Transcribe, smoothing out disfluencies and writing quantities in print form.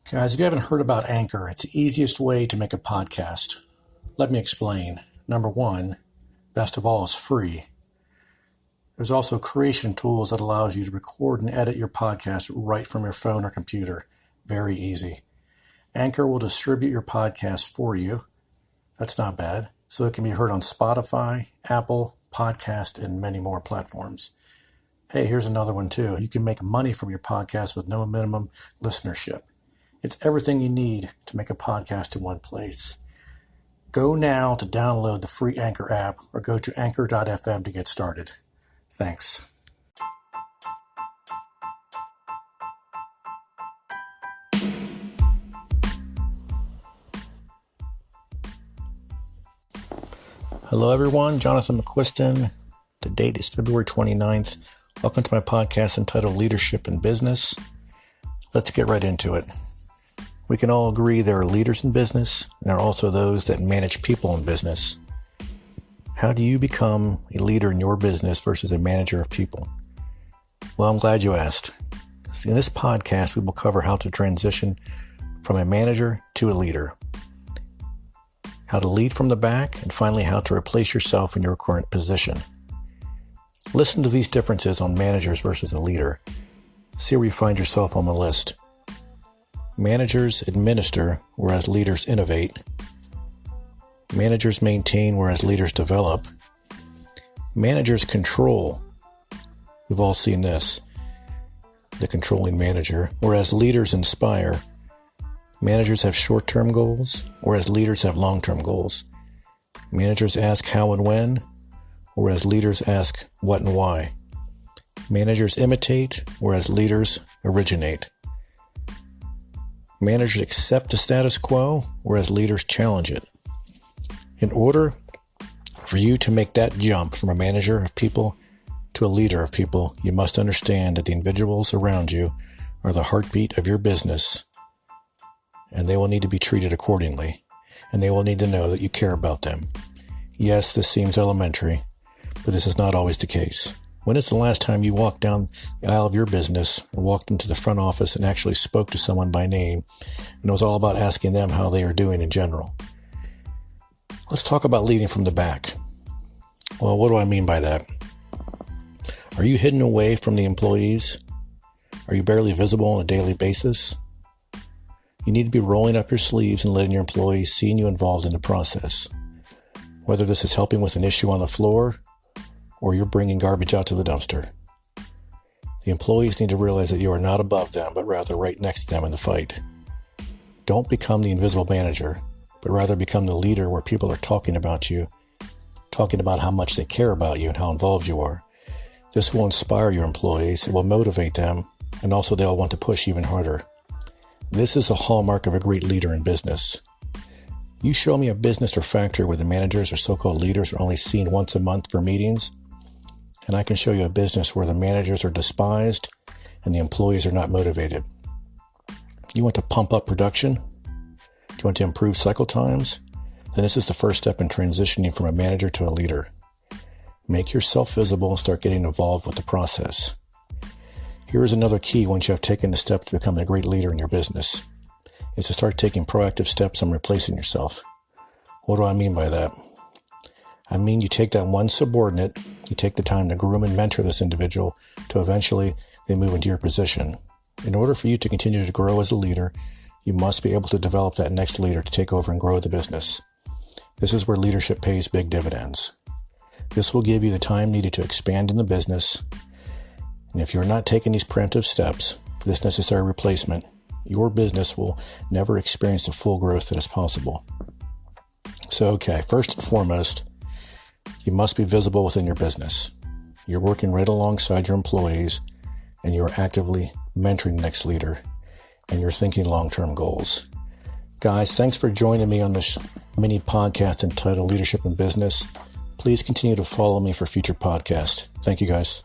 Guys, if you haven't heard about Anchor, it's the easiest way to make a podcast. Let me explain. Number one, best of all, it's free. There's also creation tools that allows you to record and edit your podcast right from your phone or computer. Very easy. Anchor will distribute your podcast for you. That's not bad. So it can be heard on Spotify, Apple, Podcast, and many more platforms. Hey, here's another one too. You can make money from your podcast with no minimum listenership. It's everything you need to make a podcast in one place. Go now to download the free Anchor app or go to anchor.fm to get started. Thanks. Hello everyone, Jonathan McQuiston. The date is February 29th. Welcome to my podcast entitled Leadership in Business. Let's get right into it. We can all agree there are leaders in business, and there are also those that manage people in business. How do you become a leader in your business versus a manager of people? Well, I'm glad you asked. In this podcast, we will cover how to transition from a manager to a leader, how to lead from the back, and finally, how to replace yourself in your current position. Listen to these differences on managers versus a leader. See where you find yourself on the list. Managers administer, whereas leaders innovate. Managers maintain, whereas leaders develop. Managers control. We've all seen this. The controlling manager, whereas leaders inspire. Managers have short-term goals, whereas leaders have long-term goals. Managers ask how and when, whereas leaders ask what and why. Managers imitate, whereas leaders originate. Managers accept the status quo, whereas leaders challenge it. In order for you to make that jump from a manager of people to a leader of people, you must understand that the individuals around you are the heartbeat of your business, and they will need to be treated accordingly, and they will need to know that you care about them. Yes, this seems elementary, but this is not always the case. When is the last time you walked down the aisle of your business or walked into the front office and actually spoke to someone by name, and it was all about asking them how they are doing in general? Let's talk about leading from the back. Well, what do I mean by that? Are you hidden away from the employees? Are you barely visible on a daily basis? You need to be rolling up your sleeves and letting your employees see you involved in the process. Whether this is helping with an issue on the floor or you're bringing garbage out to the dumpster. The employees need to realize that you are not above them, but rather right next to them in the fight. Don't become the invisible manager, but rather become the leader where people are talking about you, talking about how much they care about you and how involved you are. This will inspire your employees, it will motivate them, and also they'll want to push even harder. This is a hallmark of a great leader in business. You show me a business or factory where the managers or so-called leaders are only seen once a month for meetings, and I can show you a business where the managers are despised and the employees are not motivated. You want to pump up production? Do you want to improve cycle times? Then this is the first step in transitioning from a manager to a leader. Make yourself visible and start getting involved with the process. Here is another key once you have taken the step to become a great leader in your business. Is to start taking proactive steps on replacing yourself. What do I mean by that? I mean you take that one subordinate, you take the time to groom and mentor this individual to eventually they move into your position. In order for you to continue to grow as a leader, you must be able to develop that next leader to take over and grow the business. This is where leadership pays big dividends. This will give you the time needed to expand in the business. And if you're not taking these preemptive steps for this necessary replacement, your business will never experience the full growth that is possible. So, first and foremost, you must be visible within your business. You're working right alongside your employees, and you're actively mentoring the next leader, and you're thinking long-term goals. Guys, thanks for joining me on this mini podcast entitled Leadership in Business. Please continue to follow me for future podcasts. Thank you, guys.